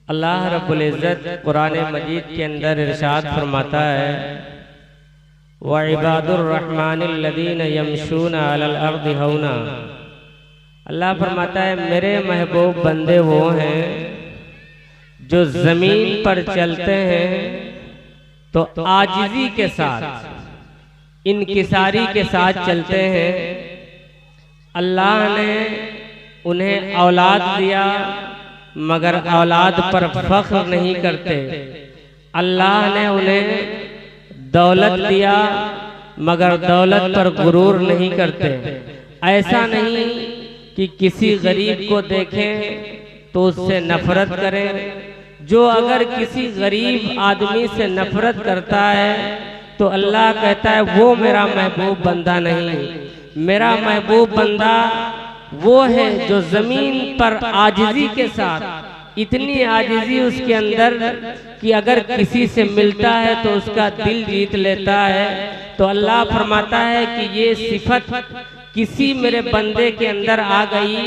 अल्लाह रब्बुल इज़्ज़त कुरान मजीद के अंदर इरशाद फरमाता है, व इबादुर रहमानिल लज़ीना यमशूना अलल अर्दि हौना। अल्लाह फरमाता है मेरे महबूब बंदे वो हैं जो जमीन पर चलते हैं तो आजिज़ी के साथ, इनकिसारी के साथ चलते हैं। अल्लाह ने उन्हें औलाद दिया मगर औलाद पर फख्र नहीं करते। अल्लाह ने उन्हें दौलत दिया मगर दौलत पर गुरूर नहीं करते। ऐसा नहीं कि किसी गरीब को देखें तो उससे नफरत करें। जो अगर किसी गरीब आदमी से नफरत करता है तो अल्लाह कहता है वो मेरा महबूब बंदा नहीं। मेरा महबूब बंदा वो है जो जमीन पर आजिज़ी के साथ, इतनी आजिज़ी उसके अंदर कि अगर किसी से मिलता है तो उसका दिल जीत लेता है। तो अल्लाह फरमाता है कि ये सिफत किसी मेरे बंदे के अंदर आ गई,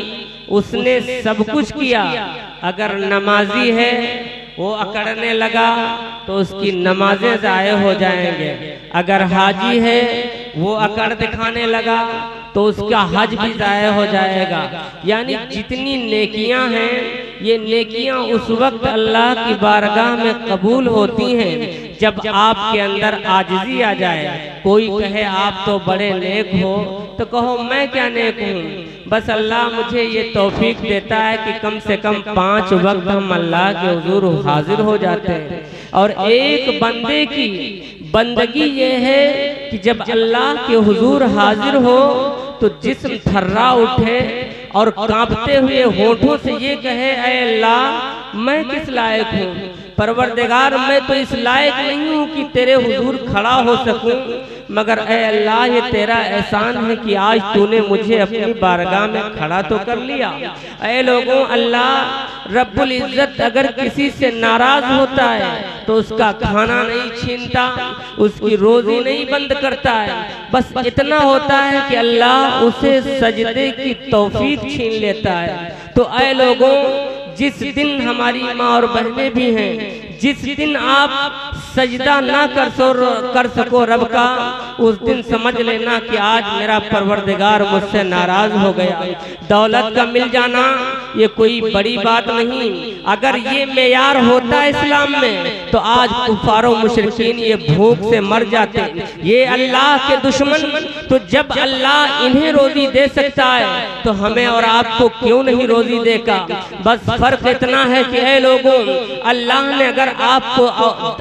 उसने सब कुछ किया। अगर नमाजी है वो अकड़ने लगा तो उसकी नमाजें ज़ाये हो जाएंगे। अगर हाजी है वो अकड़ दिखाने लगा तो उसका हज भी ज़ाया हो जाएगा। यानी जितनी नेकियां हैं ये नेकियां उस वक्त अल्लाह की बारगाह में कबूल होती हैं जब आपके अंदर आजिज़ी आ जाए। कोई कहे आप तो बड़े नेक हो, तो कहो मैं क्या नेक हूँ, बस अल्लाह मुझे ये तौफीक देता है कि कम से कम 5 वक्त हम अल्लाह के हुजूर हाजिर हो जाते हैं। और एक बंदे की बंदगी ये है कि जब अल्लाह के हुजूर हाजिर हो तो जिस्म थर्रा उठे और कांपते हुए होठों से ये कहे, ऐ अल्लाह मैं किस लायक हूँ, परवरदिगार मैं तो इस लायक नहीं हूँ कि तेरे हुजूर खड़ा हो सकूं, मगर ऐ अल्लाह ये तेरा एहसान है कि आज तूने मुझे अपनी बारगाह में खड़ा तो कर लिया। ऐ लोगों, अल्लाह रब्बुल इज़्ज़त अगर किसी से नाराज होता है तो उसका खाना नहीं छीनता, उसकी रोजी नहीं बंद करता है, बस इतना होता है कि अल्लाह उसे सजदे की तौफीक छीन लेता है। तो ऐ लोगों, जिस दिन हमारी माँ और बहनें भी हैं, जिस दिन आप सजदा ना कर सको रब का, उस दिन समझ लेना कि आज मेरा परवरदिगार मुझसे नाराज हो गया। दौलत का मिल जाना ये कोई बड़ी बात नहीं। अगर ये मेयार होता इस्लाम में तो आज कुफारो मुशरिकीन ये भूख से मर जाते। ये अल्लाह के दुश्मन, तो जब अल्लाह इन्हें रोजी दे सकता है तो हमें और आपको क्यों नहीं रोजी देगा। बस फर्क इतना है कि ऐ लोगों, अल्लाह ने अगर आपको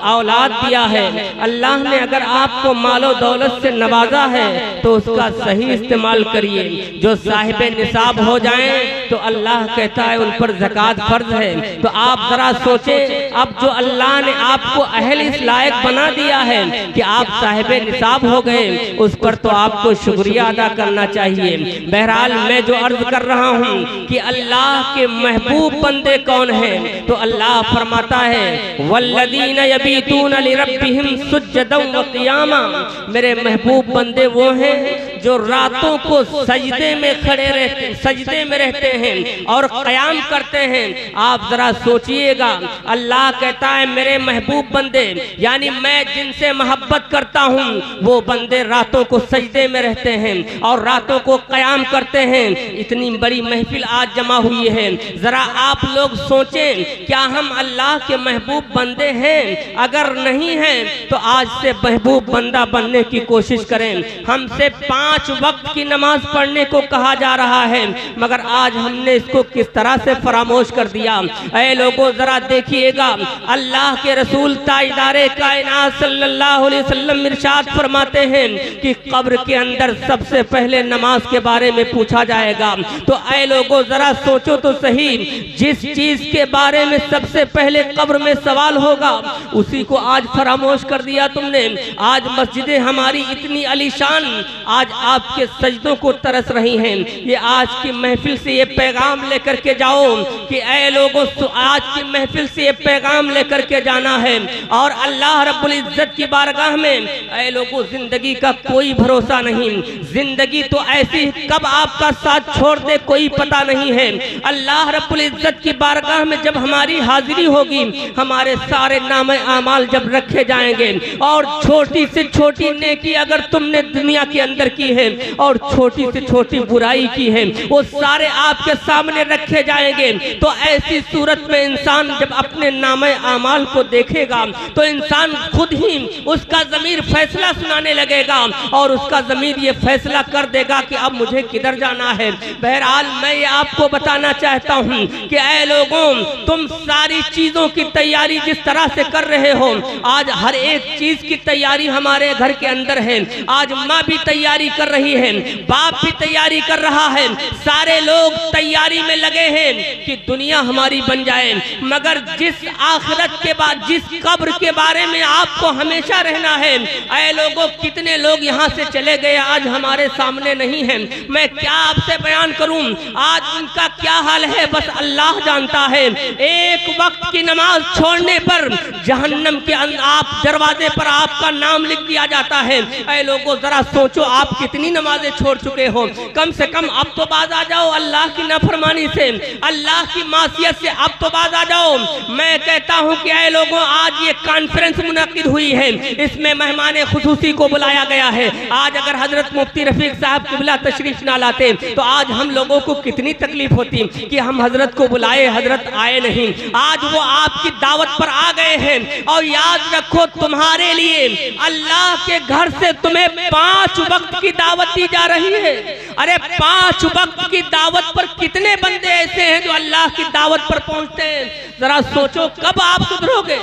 औलाद दिया है, अल्लाह ने अगर आपको मालो दौलत से नवाजा है तो उसका सही इस्तेमाल करिए। जो साहिबे निसाब हो जाएं तो अल्लाह कहता है उन पर ज़कात फर्ज है। तो आप जरा सोचें, अब जो अल्लाह ने आपको अहल इस लायक बना दिया है कि आप साहिबे निसाब हो गए, उस पर तो आपको शुक्रिया अदा करना चाहिए। बहरहाल मैं जो अर्ज कर रहा हूँ कि अल्लाह के महबूब बंदे कौन है, तो अल्लाह फरमाता है वल्लज़ीना यबीतूना लिरब्बिहिम सुज्जदन व क़ियामा। मेरे महबूब बंदे वो हैं जो रातों को सजदे में खड़े रहते, सजदे में रहते हैं और क़याम करते हैं। आप जरा सोचिएगा, अल्लाह कहता है मेरे महबूब बंदे, यानी मैं जिनसे मोहब्बत करता हूँ वो बंदे रातों को सजदे में रहते हैं और रातों को क़याम करते हैं। इतनी बड़ी महफिल आज जमा हुई है, जरा आप लोग सोचें क्या हम अल्लाह के महबूब बंदे हैं? अगर नहीं हैं तो आज से महबूब बंदा बनने की कोशिश करें। हमसे 5 वक्त की नमाज पढ़ने को कहा जा रहा है मगर आज हमने इसको किस तरह से फरामोश कर दिया। ऐ लोगों, जरा देखिएगा, अल्लाह के रसूल ताजदारे कायनात सल्लल्लाहु अलैहि वसल्लम इरशाद फरमाते हैं कि कब्र के अंदर सबसे पहले नमाज के बारे में पूछा जाएगा। तो ऐ लोगों, जरा सोचो तो सही, जिस चीज के बारे में सबसे पहले कब्र में सवाल होगा उसी को आज फरामोश कर दिया तुमने। आज मस्जिदें हमारी इतनी अलीशान, आज आपके सजदों को तरस रही हैं। ये आज की महफिल से ये पैगाम लेकर के जाओ कि ऐ लोगों, आज की महफिल से ये पैगाम लेकर के जाना है और अल्लाह रब्बुल इज्जत की बारगाह में ऐ लोगों, जिंदगी का कोई भरोसा नहीं। जिंदगी तो ऐसी कब आपका साथ छोड़ दे कोई पता नहीं है। अल्लाह रब्बुल इज्जत की बारगाह में जब हमारी हाजिरी होगी, हमारे सारे नामे आमाल जब रखे जाएंगे और छोटी से छोटी नेकी अगर तुमने दुनिया के अंदर की है और छोटी से छोटी बुराई की है, वो सारे आपके सामने रखे जाएंगे। तो ऐसी सूरत में इंसान जब अपने नामे आमाल को देखेगा तो इंसान खुद ही उसका ज़मीर फैसला सुनाने लगेगा और उसका ज़मीर ये फैसला कर देगा कि अब मुझे किधर जाना है। बहरहाल मैं ये आपको बताना चाहता हूँ कि ऐ लोगों, तुम सारी चीज़ों की तैयारी जिस तरह से कर रहे हो, आज हर एक चीज़ की तैयारी हमारे घर के अंदर है। आज माँ भी तैयारी कर रही है, बाप भी तैयारी कर रहा है, सारे लोग तैयारी में लगे हैं कि दुनिया हमारी बन जाए। मगर जिस आखिरत के बाद, जिस कब्र के बारे में आपको हमेशा रहना है, ऐ लोगों, कितने लोग यहाँ से चले गए आज हमारे सामने नहीं है। मैं क्या आपसे बयान करूं आज उनका क्या हाल है, बस अल्लाह जानता है। एक वक्त की नमाज छोड़ने पर जहन्नम के आप दरवाजे पर आपका नाम लिख दिया जाता है। ऐ लोगों, जरा सोचो आप कितनी नमाजें छोड़ चुके हो। कम से कम अब तो बाज आ जाओ अल्लाह की नाफरमानी से, अल्लाह की मासियत से अब तो बाज आ जाओ। मैं कहता हूं कि ऐ लोगों, आज ये कॉन्फ्रेंस मुनक्किद हुई है, इसमें मेहमान खुसूसी को बुलाया गया है। आज अगर हजरत मुफ्ती रफीक साहब किबला तशरीफ ना लाते तो आज हम लोगों को कितनी तकलीफ होती कि हम हजरत को बुलाए, हजरत आए नहीं। आज वो आपकी दावत पर आ गए हैं और याद रखो, तुम्हारे लिए अल्लाह के घर से तुम्हें 5 वक्त की दावत दी जा रही है। अरे 5 वक्त की दावत पर कितने बंदे ऐसे हैं जो अल्लाह की दावत पर पहुंचते हैं। जरा सोचो कब आप सुधरोगे।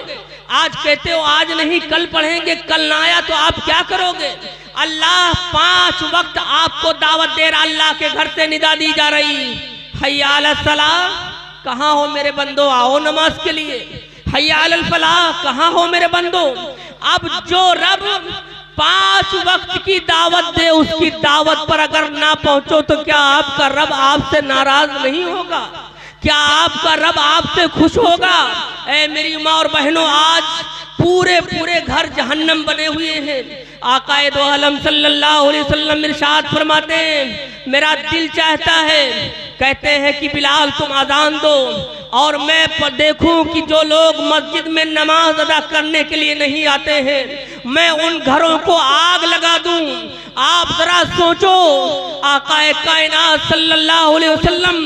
आज कहते हो आज नहीं कल पढ़ेंगे, कल ना आया तो आप क्या करोगे। अल्लाह 5 वक्त आपको दावत दे रहा, अल्लाह के घर से निदा दी जा रही। हय्या अलस सलाह, कहाँ हो मेरे बंदो, आओ नमाज के लिए। हय्या अलल फलाह, कहाँ हो मेरे बंदो। अब जो रब 5 वक्त की दावत दे, उसकी दावत पर अगर ना पहुंचो तो क्या आपका रब आपसे नाराज नहीं होगा? क्या आपका रब आपसे खुश होगा? ऐ मेरी माँ और बहनों, आज पूरे पूरे घर जहन्नम बने हुए हैं। आकाए दो आलम सल्लल्लाहु अलैहि वसल्लम इरशाद फरमाते हैं, मेरा दिल चाहता है, कहते हैं कि बिलाल तुम अजान दो और मैं देखूं कि जो लोग मस्जिद में नमाज अदा करने के लिए नहीं आते हैं, मैं उन घरों को आग लगा दूं। आप जरा सोचो, आकाए कायनात सल्लल्लाहु अलैहि वसल्लम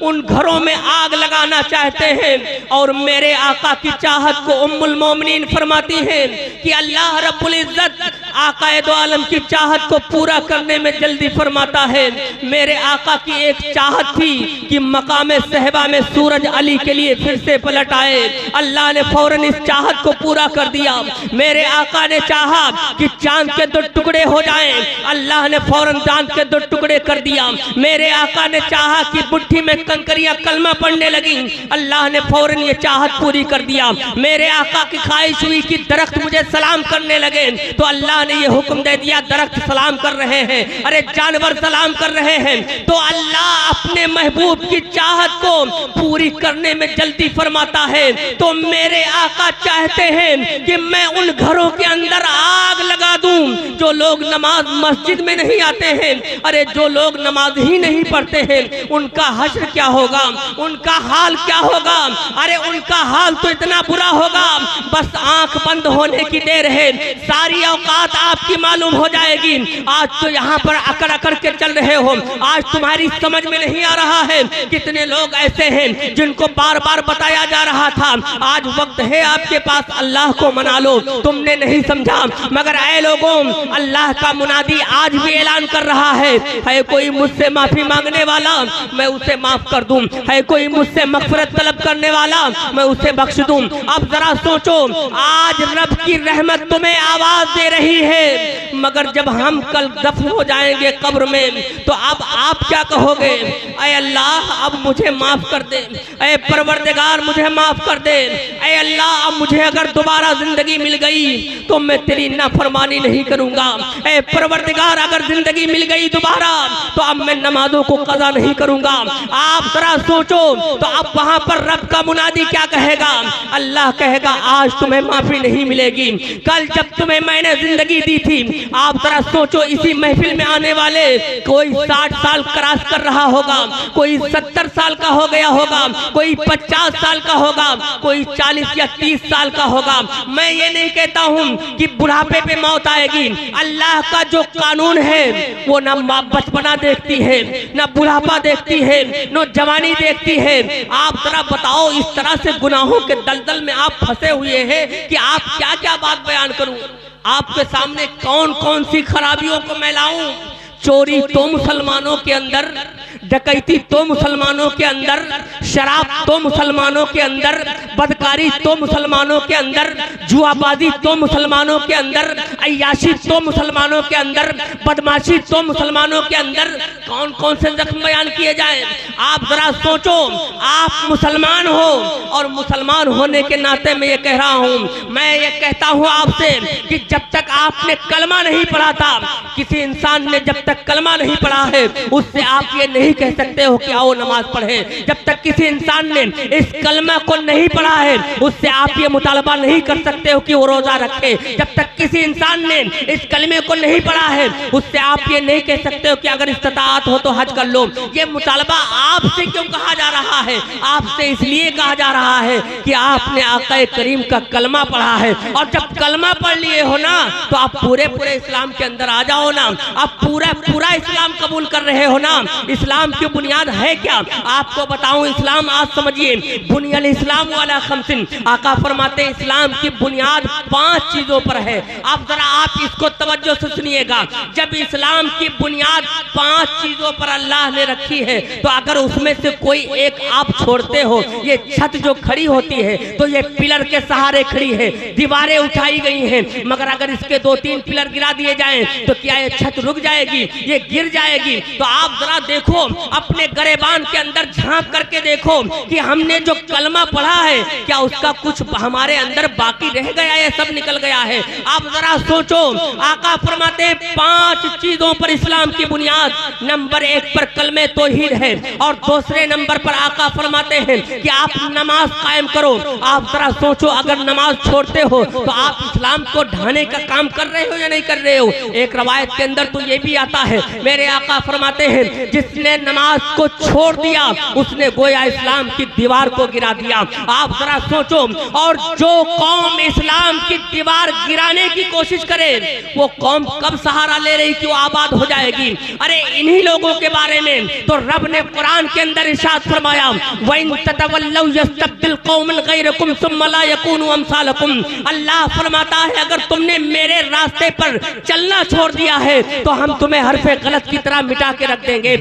उन घरों में आग लगाना चाहते हैं और मेरे आका की चाहत को उम्मुल मोमिनीन फरमाती हैं कि अल्लाह रब्बुल इज्जत आकाए दो आलम की चाहत को पूरा करने में जल्दी फरमाता है। मेरे आका की एक चाहत थी कि मकामे सहबा में सूरज अली के लिए फिर से पलट आए। अल्लाह ने फौरन इस चाहत को पूरा कर दिया। मेरे आका ने चाहा कि चांद के 2 टुकड़े हो जाएं, अल्लाह ने फौरन चांद के 2 टुकड़े कर दिया। मेरे आका ने चाहा कि मुट्ठी में कंकरियां कलमा पड़ने लगी, अल्लाह ने फौरन ये चाहत पूरी कर दिया। मेरे आका की ख्वाहिश हुई कि दरख्त मुझे सलाम करने लगे, तो अल्लाह ने ये हुक्म दे दिया दरख्त सलाम कर रहे हैं, अरे जानवर सलाम कर रहे हैं। तो अल्लाह अपने महबूब की चाहत को पूरी करने में जल्दी फरमाता है। तो मेरे आका चाहते हैं कि मैं उन घरों के अंदर आग लगा दूं जो लोग नमाज मस्जिद में नहीं आते हैं। अरे जो लोग नमाज ही नहीं पढ़ते हैं, उनका हश्र क्या होगा, उनका हाल क्या होगा। अरे उनका हाल तो इतना बुरा होगा, बस आंख बंद होने की देर है, सारी औकात आपकी मालूम हो जाएगी। आज तो यहाँ पर अकड़ अकड़ के चल रहे हो, आज तुम्हारी समझ में नहीं आ रहा है। कितने लोग ऐसे हैं जिनको बार बार बताया जा रहा था, आज वक्त है आपके पास, अल्लाह को मना लो, तुमने नहीं समझा। मगर ऐ लोगों, अल्लाह का मुनादी आज भी ऐलान कर रहा है कोई मुझसे माफी मांगने वाला मैं उसे माफ कर दूं, है कोई मुझसे मगफिरत तलब करने वाला मैं उसे बख्श दूं। अब जरा सोचो, आज रब की रहमत तुम्हें आवाज दे रही है, मगर जब हम कल दफन हो जाएंगे कब्र में, तो अब आप क्या कहोगे? ऐ अल्लाह अब मुझे माफ कर दे, ऐ परवरदिगार मुझे माफ कर दे, ऐ अल्लाह, अब मुझे अगर दोबारा जिंदगी मिल गई तो मैं तेरी नाफरमानी नहीं करूंगा। ऐ परवरदिगार, अगर जिंदगी मिल गई दोबारा तो अब मैं नमाजों को कज़ा नहीं करूंगा। आप जरा सोचो तो अब वहां पर रब का मुनादी क्या कहेगा? अल्लाह कहेगा आज तुम्हें माफी नहीं मिलेगी। कल जब तुम्हें मैंने जिंदगी दी थी, आप जरा सोचो, इसी महफिल में आने वाले कोई 60 साल क्रॉस कर रहा होगा, कोई 70 साल का हो गया होगा, कोई 50 साल का होगा, कोई 40 या 30 साल का होगा। मैं ये नहीं कहता हूँ कि बुढ़ापे पे मौत आएगी। अल्लाह का जो कानून है वो ना बचपना देखती है, ना बुढ़ापा देखती है, न जवानी देखती है। आप जरा बताओ, इस तरह से गुनाहों के दलदल में आप फंसे हुए हैं कि आप क्या क्या बात बयान करूं? आपके सामने कौन कौन सी खराबियों को मैं लाऊं? चोरी तो मुसलमानों के अंदर, डकैती तो मुसलमानों के अंदर, शराब तो मुसलमानों के अंदर, बदकारी तो मुसलमानों के अंदर, जुआबाजी तो मुसलमानों के अंदर, अय्याशी तो मुसलमानों के अंदर, बदमाशी तो मुसलमानों के अंदर। कौन कौन से जख्म बयान किए जाएं? आप जरा सोचो, आप मुसलमान हो और मुसलमान होने के नाते मैं ये कह रहा हूँ, मैं ये कहता हूँ आपसे कि जब तक आपने कलमा नहीं पढ़ा था, किसी इंसान ने जब तक कलमा नहीं पढ़ा है उससे आप ये नहीं कह सकते हो कि आओ नमाज पढ़े। जब तक किसी इंसान ने इस कलमा को नहीं पढ़ा है उससे आप ये मुतालबा नहीं कर सकते हो कि वो रोजा रखे। जब तक किसी इंसान ने इस कलमे को नहीं पढ़ा है उससे आप ये नहीं कह सकते हो कि अगर इस्तिताअत हो तो हज कर लो। ये मुतालबा आपसे क्यों कहा जा रहा है? आपसे इसलिए कहा जा रहा है कि आपने आका करीम का कलमा पढ़ा है, और जब कलमा पढ़ लिए हो ना तो आप पूरे पूरे इस्लाम के अंदर आ जाओ ना। आप पूरा पूरा इस्लाम कबूल कर रहे हो ना। इस्लाम की बुनियाद है क्या? आपको बताऊं, इस्लाम आज समझिए, बुनियाद इस्लाम वाला खमसिन, आका फरमाते हैं इस्लाम की बुनियाद 5 चीजों पर है। आप जरा आप इसको तवज्जो से सुनिएगा। जब इस्लाम की बुनियाद 5 चीजों पर अल्लाह ने रखी है तो अगर उसमें से कोई एक आप छोड़ते हो, ये छत जो खड़ी होती है तो ये पिलर के सहारे खड़ी है, दीवारें उठाई गई हैं, मगर अगर इसके 2-3 पिलर गिरा दिए जाएं तो क्या ये छत रुक जाएगी? ये गिर जाएगी। तो आप जरा देखो, अपने गरेबान के अंदर झांक करके देखो कि हमने जो कलमा पढ़ा है क्या उसका कुछ हमारे अंदर बाकी रह गया है? सब निकल गया है। आप जरा सोचो, आका फरमाते हैं 5 चीजों पर इस्लाम की बुनियाद। नंबर 1 पर कलमे तौहीद है, और दूसरे नंबर पर आका फरमाते हैं कि आप नमाज कायम करो। आप जरा सोचो, अगर नमाज छोड़ते हो तो आप इस्लाम को ढाने का काम कर रहे हो या नहीं कर रहे हो? एक रवायत के अंदर तो ये भी आता है, मेरे आका फरमाते हैं जिसने नमाज को छोड़ दिया उसने गोया इस्लाम की दीवार को गिरा दिया। आप जरा सोचो, और जो कौम इस्लाम की दीवार गिराने की कोशिश करे वो कौम कब सहारा ले रही कि वो आबाद हो जाएगी? अरे इन्हीं लोगों के बारे में तो रब ने कुरान के अंदर इरशाद फरमाया, वइन ततवल्लौ यस्तब्दिल कौमन गैरकुम सुम्मा ला यकूनु अमसालकुम। अल्लाह फरमाता है अगर तुमने मेरे रास्ते पर चलना छोड़ दिया है तो हम तुम्हें हरफे गलत की तरह मिटा के रख देंगे।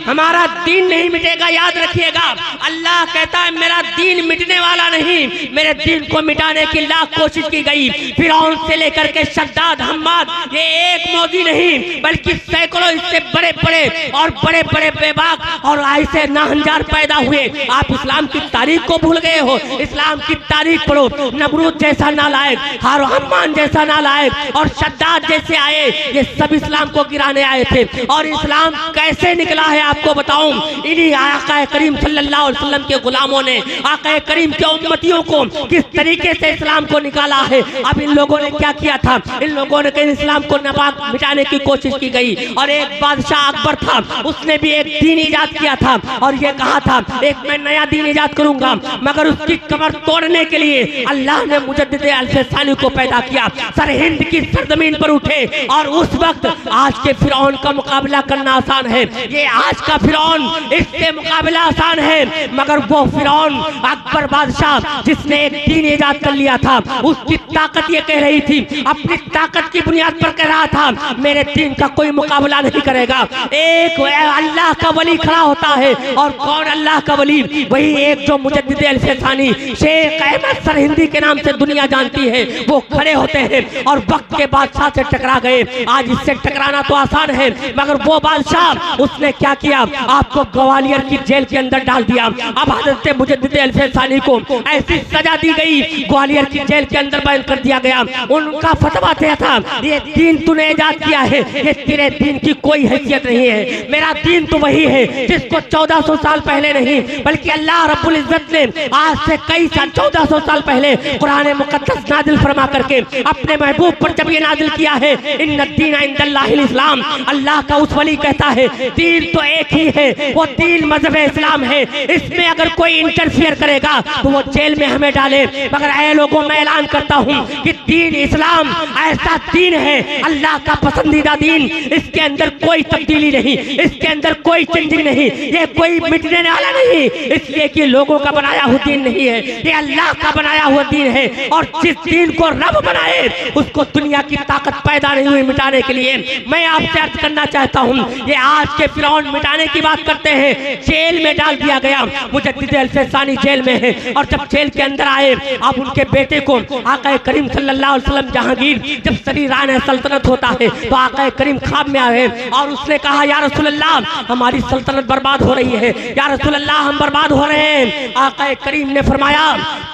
हमारा दीन नहीं मिटेगा, याद रखिएगा। अल्लाह कहता है मेरा दीन मिटने वाला नहीं, मेरे दीन को मिटाने की लाख कोशिश की गई। फिरौन से लेकर के शद्दाद, हम्माद, ये एक मौजी नहीं बल्कि सैकड़ों इससे बड़े बड़े और बड़े बड़े बेबाक और ऐसे नाहंजार पैदा हुए। आप इस्लाम की तारीख को भूल गए हो। इस्लाम की तारीख पढ़ो। नमरूद जैसा नालायक, हम्मान जैसा नालायक और शद्दाद जैसे आए, ये सब इस्लाम को गिराने आए थे। और इस्लाम कैसे निकला है आपको बताऊं, इन्हीं आका करीम सल्लल्लाहु अलैहि वसल्लम के गुलामों ने आका करीम के उम्मतियों को किस तरीके से इस्लाम को निकाला है। अब इन लोगों ने क्या किया था? इन लोगों ने कहीं इस्लाम को नापाक मिटाने की कोशिश की गई। और एक बादशाह अकबर था, उसने भी एक दीन ईजाद किया था और ये कहा था एक मैं नया दीन ईजाद करूंगा, मगर उसकी कमर तोड़ने के लिए अल्लाह ने मुजद्दिद अल-सानी को पैदा किया। सरहिंद की सरजमीन पर उठे और उस वक्त आज के फिरौन का मुकाबला करना आसान है, ये आज का फिरौन इससे मुकाबला आसान है। मगर वो फिरौन अकबर बादशाह जिसने एक दीन ईजाद कर लिया था, उसकी ताकत ये कह रही थी, अपनी ताकत की बुनियाद पर कह रहा था मेरे दीन का कोई मुकाबला नहीं करेगा। एक अल्लाह का वली खड़ा होता है, और कौन अल्लाह का वली? वही एक जो मुजद्दिद अल-सानी शेख अहमद सरहिंदी के नाम से दुनिया जानती है। वो खड़े होते हैं और वक्त के बादशाह से टकरा गए। आज इससे टकराना तो आसान है, मगर वो बादशाह उसने क्या किया? आपको ग्वालियर की जेल के अंदर डाल दिया। अब हजरत मुजद्दिद अल्फेज सानी को ऐसी सजा दी गई, ग्वालियर की जेल के अंदर बंद कर दिया गया। उनका फतवा था, ये दीन तूने इजाद किया है, ये तेरे दीन की कोई हैसियत नहीं है। मेरा दीन तो वही है जिसको 1400 साल पहले नहीं बल्कि अल्लाह रब्बुल इज्जत ने आज से कई साल 1400 साल पहले कुरान मुकद्दस नाजिल फरमा करके अपने महबूब पर जब ये नाजिल किया है, इन्ना दीन इंदल्लाहिल इस्लाम, अल्लाह का उस वली कहता है दीन तो एक ही है, वो दीन मजहब इस्लाम है। इसमें अगर कोई इंटरफियर करेगा तो वो जेल में हमें डाले। मगर ऐ लोगों, मैं ऐलान करता हूँ कि दीन इस्लाम ऐसा दीन है, अल्लाह का पसंदीदा दीन, इसके अंदर कोई तब्दीली नहीं, इसके अंदर कोई चेंजिंग नहीं, ये कोई मिटने वाला नहीं, इसलिए कि लोगों का बनाया हुआ दीन नहीं है, ये अल्लाह का बनाया हुआ दीन है। और जिस दीन को रब बनाए उसको दुनिया की ताकत पैदा नहीं हुई मिटाने के लिए। मैं आपसे अर्ज करना चाहता हूँ, ये आज के फिरौन मिटाने की बात करते हैं, जेल में डाल दिया गया। मुजद्दिद अल्फेज सानी जेल में है और जब जेल के अंदर आए, अब उनके बेटे को आका करीम सल्लल्लाहु अलैहि वसल्लम जहांगीर जब सरीरान सल्तनत होता है तो आका करीम ख्वाब में आए और उसने कहा, या रसूल अल्लाह, हमारी सल्तनत बर्बाद हो रही है, या रसूल अल्लाह, हम बर्बाद हो रहे हैं। आका करीम ने फरमाया,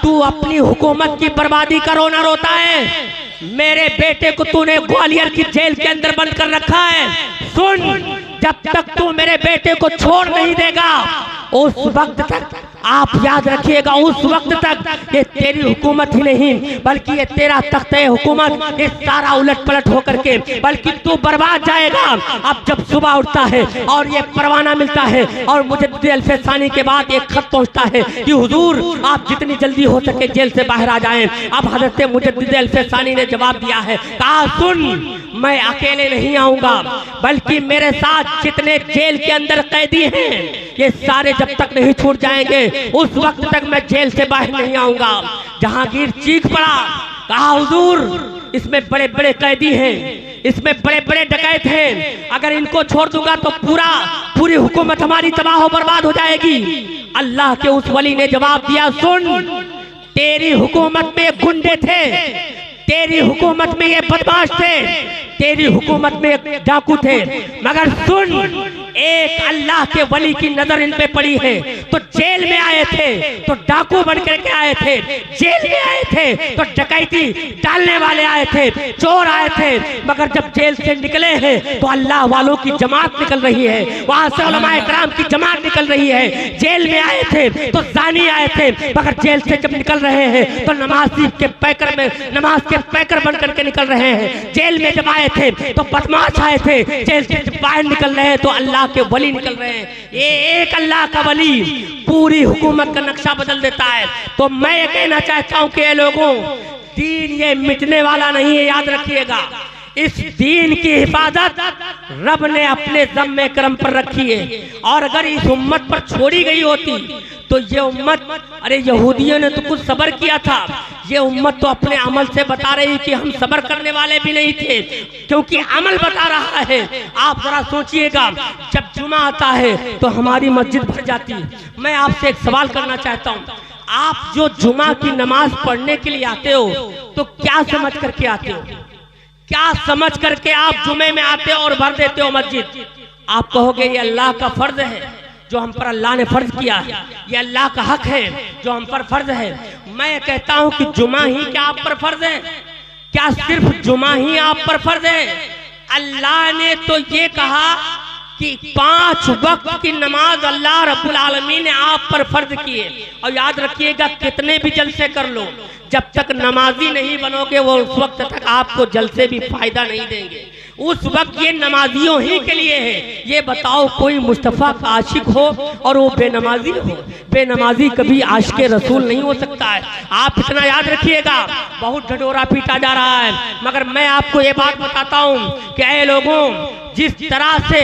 तू अपनी हुकूमत की बर्बादी का रोना रोता है, मेरे बेटे को तूने ग्वालियर की जेल के अंदर बंद कर रखा है। सुन, जब तक तू मेरे बेटे को छोड़ नहीं देगा उस वक्त तक, आप याद रखिएगा, उस वक्त तक ये तेरी हुकूमत ही नहीं बल्कि ये तेरा तख्ते हुकूमत ये सारा उलट पलट होकर के बल्कि तू बर्बाद जाएगा। अब जब सुबह उठता है और ये परवाना मिलता है और मुजद्दिद अल्फेज सानी के बाद एक खत पहुंचता है कि हुजूर आप जितनी जल्दी हो सके जेल से बाहर आ जाएं। अब हजरत मुजद्दिद अल्फेज सानी ने जवाब दिया है, कहा, सुन, मैं अकेले नहीं आऊंगा बल्कि मेरे साथ जितने जेल के अंदर कैदी हैं ये सारे जब तक नहीं छूट जाएंगे उस वक्त तक मैं जेल से बाहर नहीं आऊंगा। जहांगीर चीख पड़ा, कहा, हुजूर इसमें बड़े बड़े कैदी हैं, इसमें बड़े बड़े डकैत हैं, अगर इनको छोड़ दूंगा तो पूरी हुकूमत हमारी तबाह बर्बाद हो जाएगी। अल्लाह के उस वली ने जवाब दिया, सुन, तेरी हुकूमत में गुंडे थे, तेरी हुकूमत में ये बदमाश थे, तेरी हुकूमत में डाकू थे, मगर सुन, एक अल्लाह के वली की नजर इन पे पड़ी है तो जेल में आए थे तो डाकू बन करके आए थे, जेल में आए थे तो डकैती डालने वाले आए थे, चोर आए थे, मगर जब जेल से निकले हैं तो अल्लाह वालों की जमात निकल रही है, वहां से उलमाए किराम की जमात निकल रही है। जेल में आए थे तो जानी आए थे, मगर जेल से जब निकल रहे हैं तो नमाज के पैकर बन करके निकल रहे हैं। जेल में जब आए थे तो बदमाश आए थे, जेल से जब बाहर निकल रहे हैं तो अल्लाह के वली निकल रहे हैं। ये एक अल्लाह का वली पूरी हुकूमत का नक्शा बदल देता है। तो मैं ये कहना चाहता हूं कि ये लोगों, दीन ये मिटने वाला नहीं है, याद रखिएगा। इस दीन की हिफाजत रब ने अपने ज़म्मे करम पर रखी है और अगर इस उम्मत पर छोड़ी गई होती तो ये उम्मत, अरे यहूदियों ने तो कुछ सब्र किया था, ये उम्मत तो अपने अमल से बता रही कि हम सब्र करने वाले भी नहीं थे, क्योंकि अमल बता रहा है। आप जरा सोचिएगा, जब जुमा आता है तो हमारी मस्जिद भर जाती है। मैं आपसे एक सवाल करना चाहता हूँ, आप जो जुमा की नमाज पढ़ने के लिए आते हो तो क्या समझ करके आते हो? क्या समझ करके आप जुमे में आते हो और भर देते हो मस्जिद? आप कहोगे ये अल्लाह का फर्ज है जो हम पर अल्लाह ने फर्ज किया है, ये अल्लाह का हक है जो हम पर फर्ज है। मैं कहता हूं कि जुमा ही क्या आप पर फर्ज है? क्या सिर्फ जुमा ही आप पर फर्ज है? अल्लाह ने तो ये कहा कि 5 वक्त की नमाज अल्लाह रब्बुल आलमीन ने आप पर फर्ज की है। और याद रखिएगा, कितने भी जलसे कर लो, जब तक नमाजी नहीं बनोगे वो उस वक्त तक आपको जलसे भी फायदा नहीं देंगे। उस वक्त ये नमाजियों ही के लिए है। ये बताओ, कोई मुस्तफ़ा का आशिक हो और वो बेनमाजी हो? बेनमाजी कभी आशिक रसूल नहीं हो सकता है। आप इतना याद रखिएगा। बहुत ढडोरा पीटा जा रहा है, मगर मैं आपको ये बात बताता हूँ कि ऐ लोगों, जिस तरह से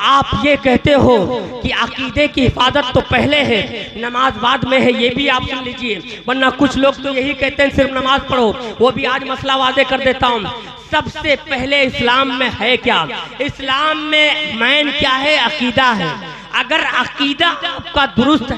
आप ये कहते हो कि अकीदे की हिफाजत तो पहले है, नमाज बाद में है, ये भी आप सुन लीजिए, वरना कुछ लोग तो यही कहते हैं सिर्फ नमाज पढ़ो। वो भी आज मसला वाज़े कर देता हूँ। सबसे पहले इस्लाम में है क्या? इस्लाम में मैन क्या है? अकीदा है। अगर अकीदा आपका दुरुस्त